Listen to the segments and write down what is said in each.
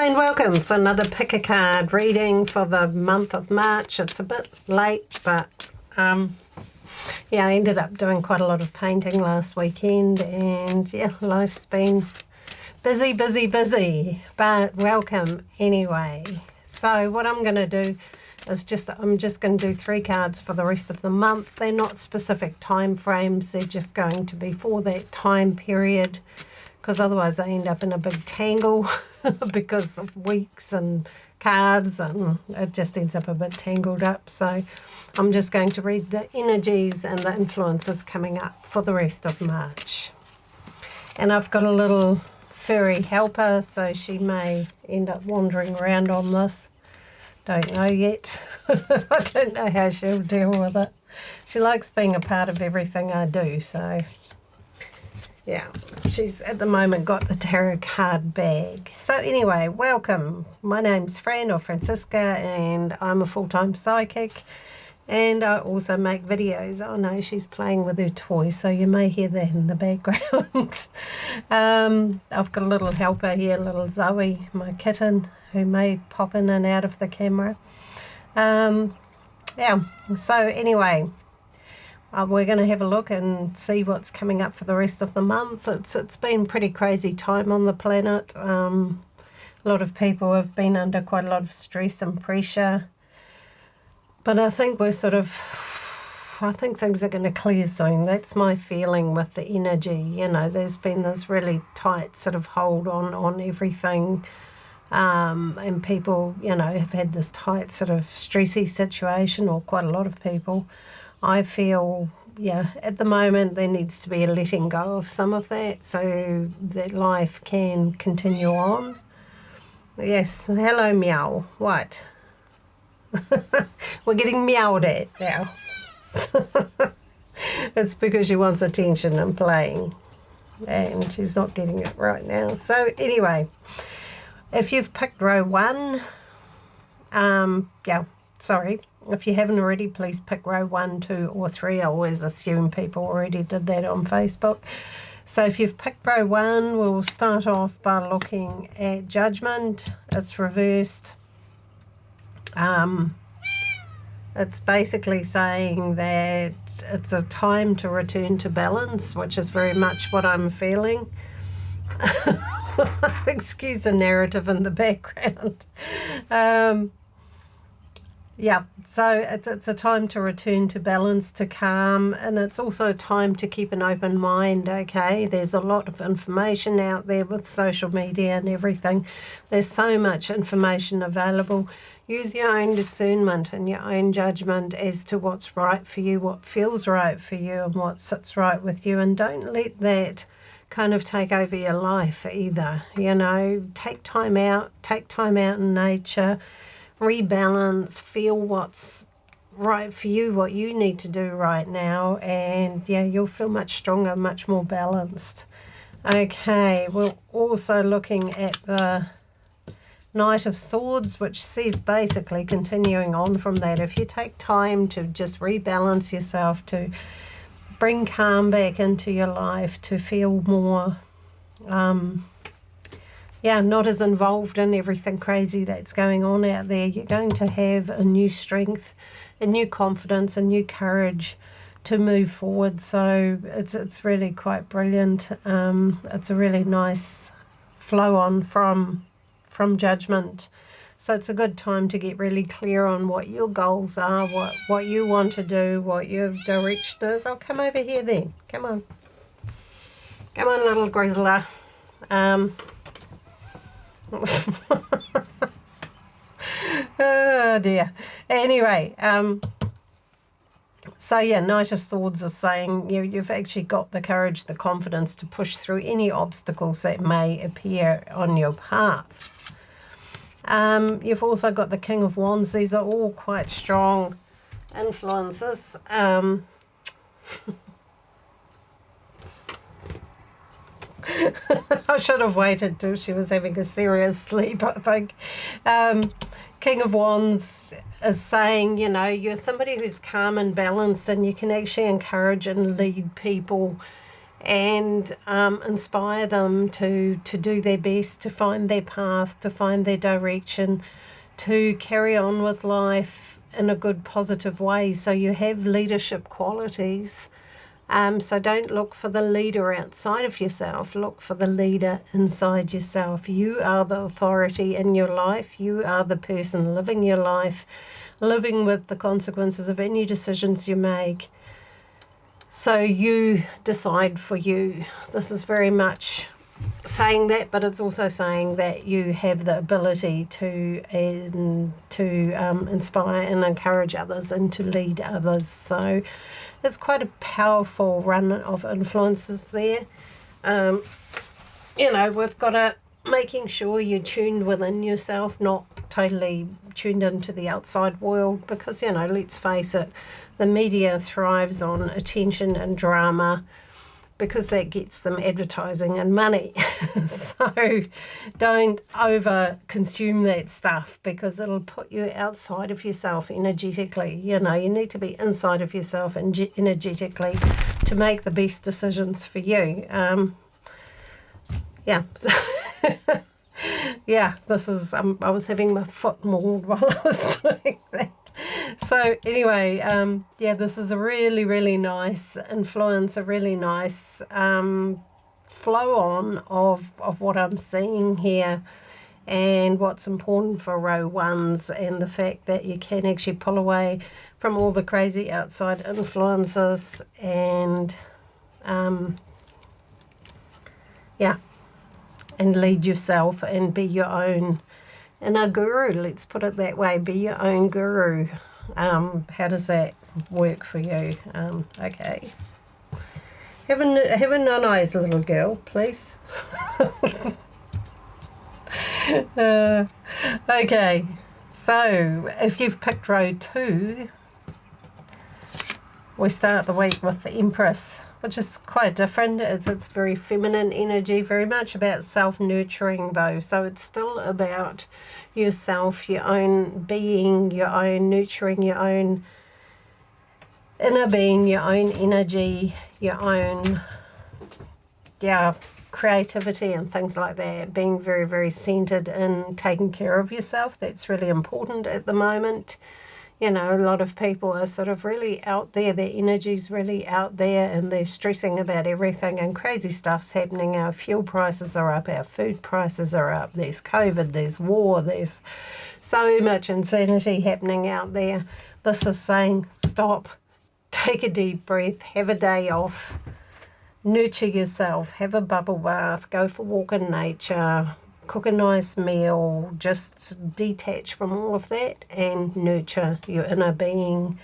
Hi and welcome for another pick a card reading for the month of March. It's a bit late, but yeah, I ended up doing quite a lot of painting last weekend, and yeah, life's been busy, but welcome anyway. So what I'm going to do is I'm just going to do 3 cards for the rest of the month. They're not specific time frames, they're just going to be for that time period, because otherwise I end up in a big tangle because of weeks and cards, and it just ends up a bit tangled up. So I'm just going to read the energies and the influences coming up for the rest of March. And I've got a little furry helper, so she may end up wandering around on this. Don't know yet. I don't know how she'll deal with it. She likes being a part of everything I do, so yeah, she's at the moment got the tarot card bag. So anyway, welcome. My name's Fran, or Franziska, and I'm a full-time psychic, and I also make videos. Oh no, she's playing with her toy, so you may hear that in the background. I've got a little helper here, little Zoe, my kitten, who may pop in and out of the camera. Yeah, so anyway, we're going to have a look and see what's coming up for the rest of the month. It's been a pretty crazy time on the planet. A lot of people have been under quite a lot of stress and pressure. But I think I think things are going to clear soon. That's my feeling with the energy. You know, there's been this really tight sort of hold on everything. And people, you know, have had this tight sort of stressy situation, or quite a lot of people. I feel, yeah, at the moment there needs to be a letting go of some of that so that life can continue on. Yes, hello meow. What? We're getting meowed at now. It's because she wants attention and playing, and she's not getting it right now. So anyway, if you've picked row 1, if you haven't already, please pick row 1, 2 or 3. I always assume people already did that on Facebook. So if you've picked row 1, we'll start off by looking at Judgment. It's reversed. It's basically saying that it's a time to return to balance, which is very much what I'm feeling. Excuse the narrative in the background. Yeah, so it's a time to return to balance, to calm, and it's also a time to keep an open mind, okay? There's a lot of information out there with social media and everything. There's so much information available. Use your own discernment and your own judgment as to what's right for you, what feels right for you, and what sits right with you, and don't let that kind of take over your life either. You know, take time out in nature, rebalance, feel what's right for you, what you need to do right now, and yeah, you'll feel much stronger, much more balanced. Okay, we're also looking at the Knight of Swords, which says basically continuing on from that. If you take time to just rebalance yourself, to bring calm back into your life, to feel more not as involved in everything crazy that's going on out there, you're going to have a new strength, a new confidence, a new courage to move forward. So it's really quite brilliant. It's a really nice flow on from Judgment. So it's a good time to get really clear on what your goals are, what you want to do, what your direction is. I'll come over here then. Come on, little grizzler. Oh dear. Anyway, so yeah, Knight of Swords is saying you've actually got the courage, the confidence to push through any obstacles that may appear on your path. You've also got the King of Wands. These are all quite strong influences. I should have waited till she was having a serious sleep, I think. King of Wands is saying, you know, you're somebody who's calm and balanced, and you can actually encourage and lead people and inspire them to do their best, to find their path, to find their direction, to carry on with life in a good, positive way. So you have leadership qualities. So don't look for the leader outside of yourself. Look for the leader inside yourself. You are the authority in your life. You are the person living your life, living with the consequences of any decisions you make. So you decide for you. This is very much saying that, but it's also saying that you have the ability to inspire and encourage others and to lead others. So it's quite a powerful run of influences there. We've got to making sure you're tuned within yourself, not totally tuned into the outside world, because, let's face it, the media thrives on attention and drama because that gets them advertising and money. So don't over consume that stuff, because it'll put you outside of yourself energetically. You need to be inside of yourself energetically to make the best decisions for you. This is, I was having my foot mauled while I was doing that. So anyway, this is a really, really nice influence, a really nice flow on of what I'm seeing here, and what's important for row ones, and the fact that you can actually pull away from all the crazy outside influences and and lead yourself and be your own inner guru. Let's put it that way. Be your own guru. How does that work for you? Okay. Have a non-eyes, little girl, please. Okay. So if you've picked row 2, we start the week with the Empress, which is quite different. It's very feminine energy, very much about self-nurturing though. So it's still about yourself, your own being, your own nurturing, your own inner being, your own energy, your own creativity and things like that. Being very, very centered in taking care of yourself. That's really important at the moment. A lot of people are sort of really out there, their energy's really out there, and they're stressing about everything, and crazy stuff's happening. Our fuel prices are up, our food prices are up, there's COVID, there's war, there's so much insanity happening out there. This is saying stop, take a deep breath, have a day off, nurture yourself, have a bubble bath, go for a walk in nature, cook a nice meal, just detach from all of that and nurture your inner being.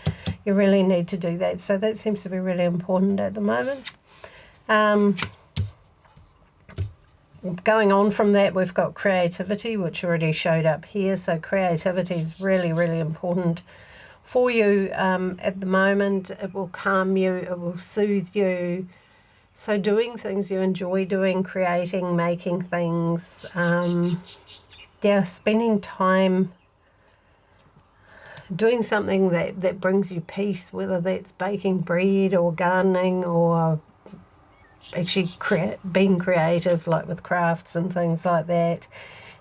You really need to do that. So that seems to be really important at the moment. Going on from that, we've got creativity, which already showed up here. So creativity is really, really important for you at the moment. It will calm you, it will soothe you. So doing things you enjoy doing, creating, making things, spending time doing something that brings you peace, whether that's baking bread or gardening or actually being creative, like with crafts and things like that.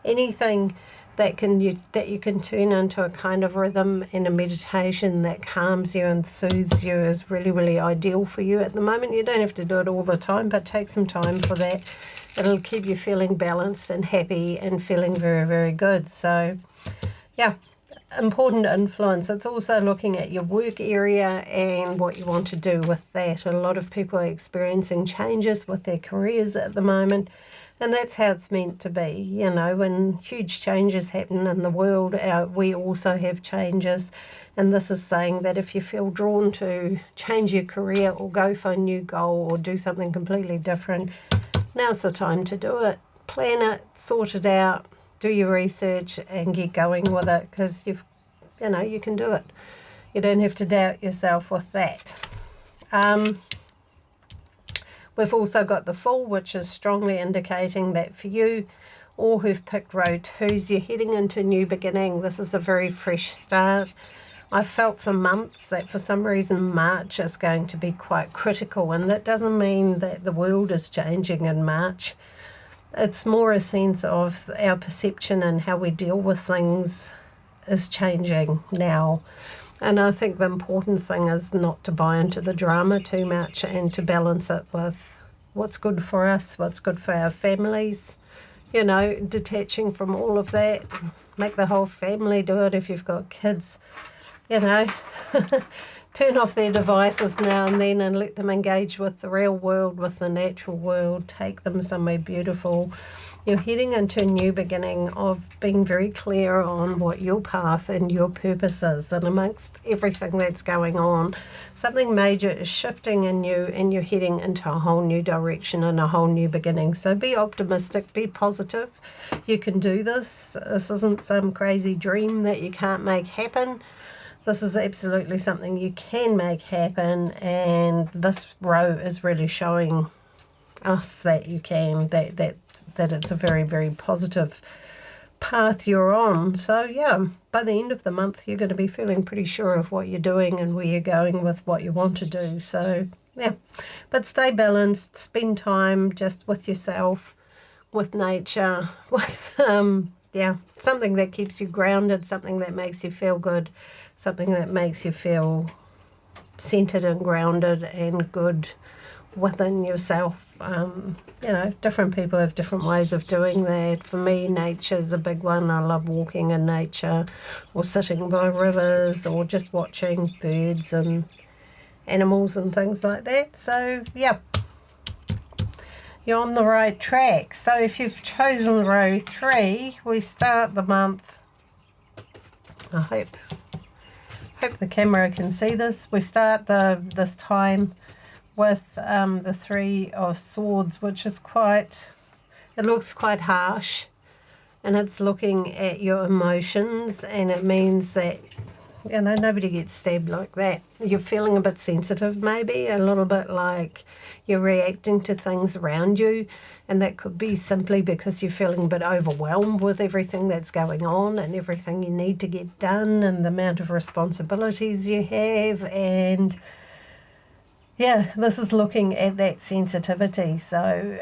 Anything that you can turn into a kind of rhythm and a meditation that calms you and soothes you is really, really ideal for you at the moment. You don't have to do it all the time, but take some time for that. It'll keep you feeling balanced and happy and feeling very, very good. So, important influence. It's also looking at your work area and what you want to do with that. A lot of people are experiencing changes with their careers at the moment. And that's how it's meant to be. When huge changes happen in the world, we also have changes. And this is saying that if you feel drawn to change your career or go for a new goal or do something completely different, now's the time to do it. Plan it, sort it out, do your research and get going with it, because you can do it. You don't have to doubt yourself with that. We've also got the Fool, which is strongly indicating that for you, all who've picked row 2s, you're heading into a new beginning. This is a very fresh start. I felt for months that for some reason March is going to be quite critical, and that doesn't mean that the world is changing in March. It's more a sense of our perception and how we deal with things is changing now. And I think the important thing is not to buy into the drama too much and to balance it with what's good for us, what's good for our families, detaching from all of that. Make the whole family do it if you've got kids, turn off their devices now and then and let them engage with the real world, with the natural world. Take them somewhere beautiful. You're heading into a new beginning of being very clear on what your path and your purpose is. And amongst everything that's going on, something major is shifting in you and you're heading into a whole new direction and a whole new beginning. So be optimistic, be positive. You can do this. This isn't some crazy dream that you can't make happen. This is absolutely something you can make happen, and this row is really showing us that you can, that it's a very, very positive path you're on. So yeah, by the end of the month you're going to be feeling pretty sure of what you're doing and where you're going with what you want to do. So yeah, but stay balanced, spend time just with yourself, with nature, with something that keeps you grounded, something that makes you feel good, something that makes you feel centered and grounded and good within yourself. Different people have different ways of doing that. For me, nature's a big one. I love walking in nature or sitting by rivers or just watching birds and animals and things like that. So yeah, you're on the right track. So if you've chosen row 3, we start the month, I hope the camera can see this. We start this time with the 3 of Swords, which is it looks quite harsh, and it's looking at your emotions, and it means that nobody gets stabbed like that. You're feeling a bit sensitive, maybe a little bit like you're reacting to things around you, and that could be simply because you're feeling a bit overwhelmed with everything that's going on and everything you need to get done and the amount of responsibilities you have. And yeah, this is looking at that sensitivity. So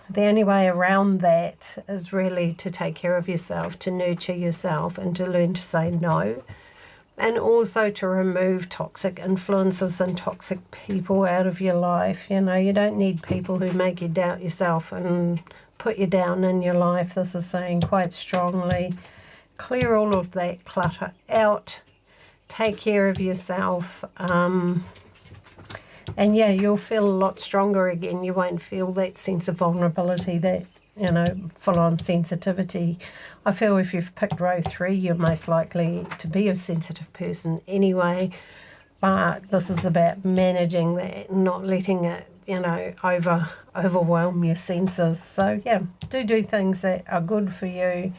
the only way around that is really to take care of yourself, to nurture yourself, and to learn to say no. And also to remove toxic influences and toxic people out of your life. You don't need people who make you doubt yourself and put you down in your life. This is saying quite strongly, clear all of that clutter out, take care of yourself, and yeah, you'll feel a lot stronger again. You won't feel that sense of vulnerability, that full-on sensitivity. I feel if you've picked row 3, you're most likely to be a sensitive person anyway, but this is about managing that, not letting it, overwhelm your senses. So yeah, do things that are good for you.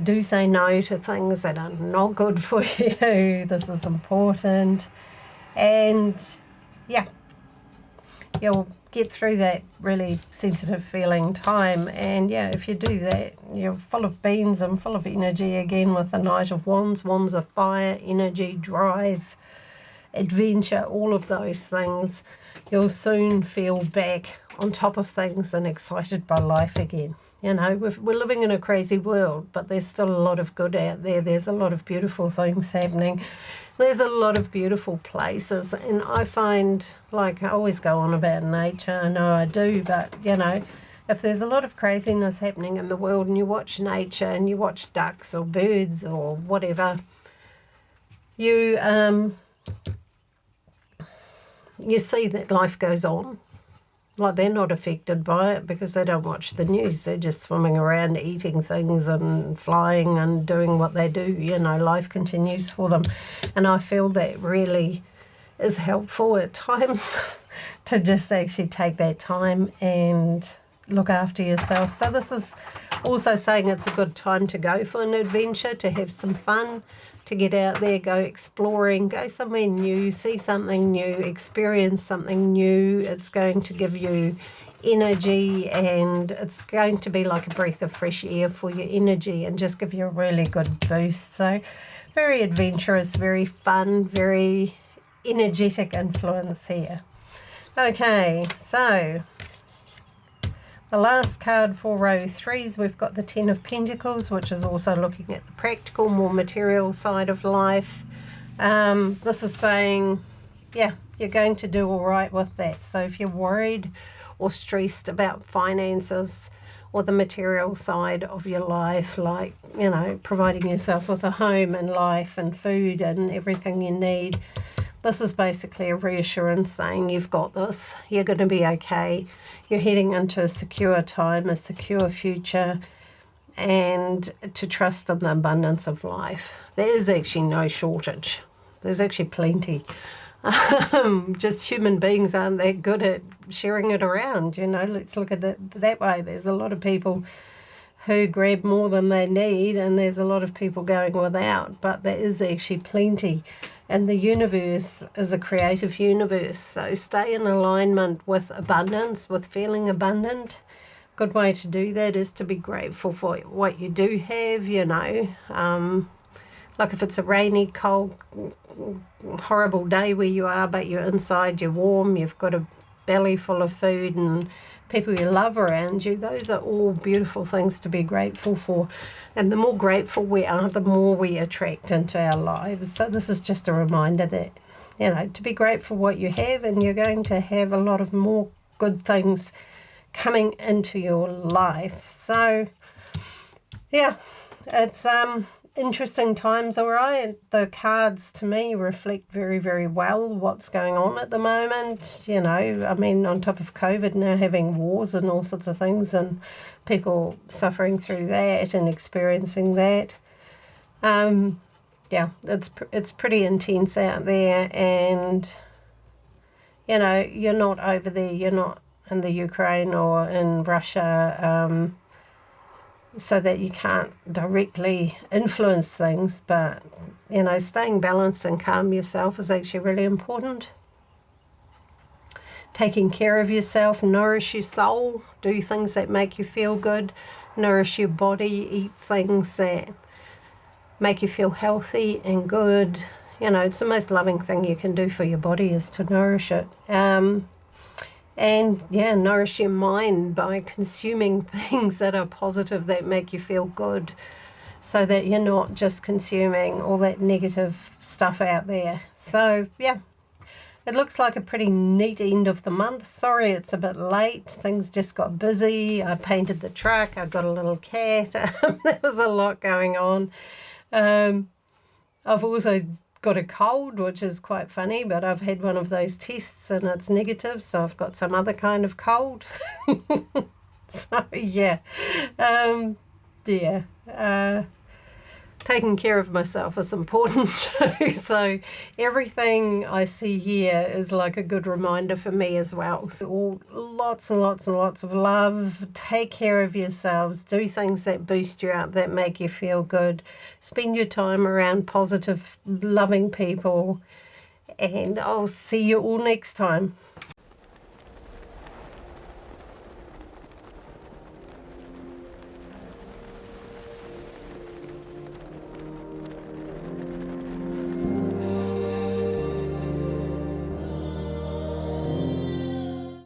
Do say no to things that are not good for you. This is important. And yeah, you'll get through that really sensitive feeling time. And yeah, if you do that, you're full of beans and full of energy again with the Knight of Wands. Wands are fire, energy, drive, adventure, all of those things. You'll soon feel back on top of things and excited by life again. We're living in a crazy world, but there's still a lot of good out there. There's a lot of beautiful things happening. There's a lot of beautiful places, and I find, like, I always go on about nature. I know I do, but if there's a lot of craziness happening in the world and you watch nature and you watch ducks or birds or whatever, you see that life goes on. Like, they're not affected by it because they don't watch the news. They're just swimming around, eating things and flying and doing what they do. Life continues for them. And I feel that really is helpful at times to just actually take that time and look after yourself. So this is also saying it's a good time to go for an adventure, to have some fun, to get out there, go exploring, go somewhere new, see something new, experience something new. It's going to give you energy, and it's going to be like a breath of fresh air for your energy and just give you a really good boost. So very adventurous, very fun, very energetic influence here. Okay, so the last card for row 3s, we've got the Ten of Pentacles, which is also looking at the practical, more material side of life. This is saying, yeah, you're going to do all right with that. So if you're worried or stressed about finances or the material side of your life, like, you know, providing yourself with a home and life and food and everything you need, this is basically a reassurance saying you've got this, you're going to be okay, you're heading into a secure time, a secure future, and to trust in the abundance of life. There is actually no shortage. There's actually plenty. Just human beings aren't that good at sharing it around, you know. Let's look at it that way. There's a lot of people who grab more than they need, and there's a lot of people going without, but there is actually plenty. And the universe is a creative universe, so stay in alignment with abundance, with feeling abundant. Good way to do that is to be grateful for what you do have, you know. Like if it's a rainy, cold, horrible day where you are, but you're inside, you're warm, you've got a belly full of food and people you love around you, those are all beautiful things to be grateful for. And the more grateful we are, the more we attract into our lives. So this is just a reminder that, you know, to be grateful for what you have, and you're going to have a lot of more good things coming into your life. So, yeah, it's interesting times, all right. The cards to me reflect very, very well what's going on at the moment. You know, I mean, on top of COVID now, having wars and all sorts of things, and people suffering through that and experiencing that. Yeah, it's pretty intense out there, and you know, you're not over there, you're not in the Ukraine or in Russia, so that you can't directly influence things, but you know, staying balanced and calm yourself is actually really important. Taking care of yourself, nourish your soul, do things that make you feel good, nourish your body, eat things that make you feel healthy and good. You know, it's the most loving thing you can do for your body is to nourish it. And yeah, nourish your mind by consuming things that are positive, that make you feel good, so that you're not just consuming all that negative stuff out there. So yeah, it looks like a pretty neat end of the month. Sorry it's a bit late, things just got busy. I painted the truck, I got a little cat. There was a lot going on. I've also got a cold, which is quite funny, but I've had one of those tests and it's negative, so I've got some other kind of cold. So yeah, taking care of myself is important too. So everything I see here is like a good reminder for me as well. So lots and lots and lots of love. Take care of yourselves. Do things that boost you up, that make you feel good. Spend your time around positive, loving people. And I'll see you all next time.